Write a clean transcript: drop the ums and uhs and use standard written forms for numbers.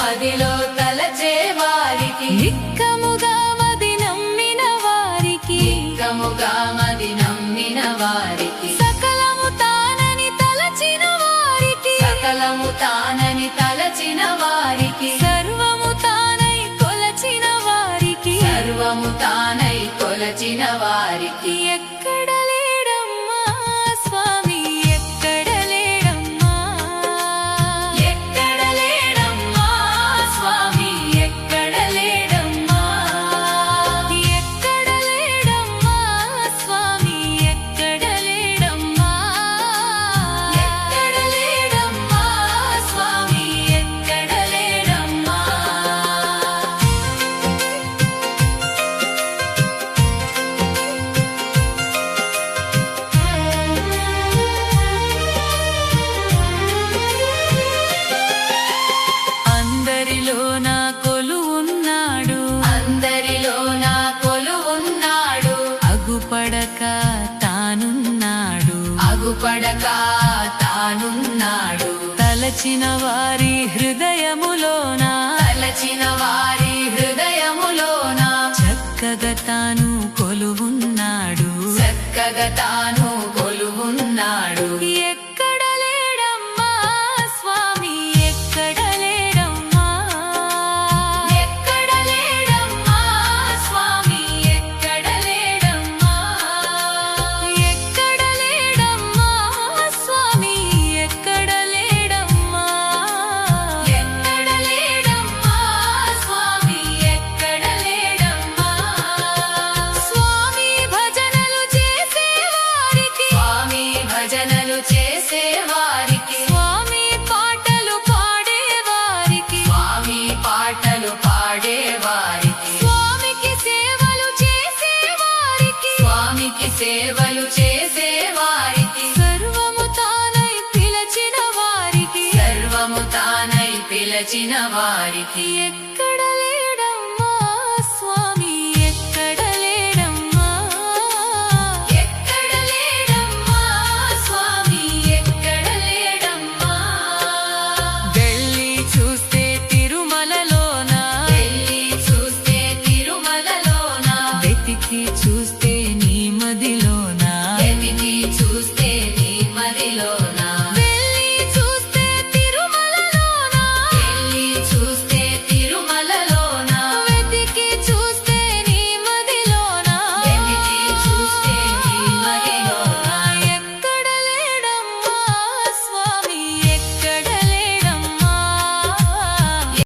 మదిలో తలచే వారికి నిక్కముగా మది నమ్మిన వారికి నిక్కముగా మది నమ్మిన వారికి సకలము తానని తలచిన వారికి సకలము తానని తలచిన వారికి సర్వము తానై కొలచిన వారికి సర్వము తానై కొలచిన వారికి ఎక్కడ లేడమ్మా స్వామి ఎక్కడ లేడమ్మా ఎక్కడ లేడమ్మా స్వామి ఎక్కడ లేడమ్మా ఎక్కడ లేడమ్మా స్వామి ఎక్కడ లేడమ్మా ఎక్కడ లేడమ్మా స్వామి ఎక్కడ లేడమ్మా అందరిలో నా కొలువున్నాడు అందరిలో నా కొలువున్నాడు అగుపడక తానున్నాడు అగుపడక తానున్నాడు తలచిన వారి హృదయములోన తలచిన వారి హృదయములోన చక్కగా తాను కొలువున్నాడు చక్కగా తాను కొలువున్నాడు ఎక్కడ లేడమ్మా స్వామి ఎక్కడ లేడమ్మా ఎక్కడ లేడమ్మా స్వామి ఎక్కడ లేడమ్మా ఎక్కడ లేడమ్మా స్వామి ఎక్కడ లేడమ్మా ఎక్కడ లేడమ్మా స్వామి ఎక్కడ లేడమ్మా స్వామి భజనలు చేసేవారికి స్వామి భజనలు చేసేవారికి స్వామి పాటలు పాడేవారికి స్వామి పాటలు పాడేవారికి స్వామికి సేవలు చేసేవారికి స్వామికి సేవలు చేసేవారికి సర్వము తానై పిలచిన వారికి సర్వము తానై పిలచిన వారికి ఎక్కడ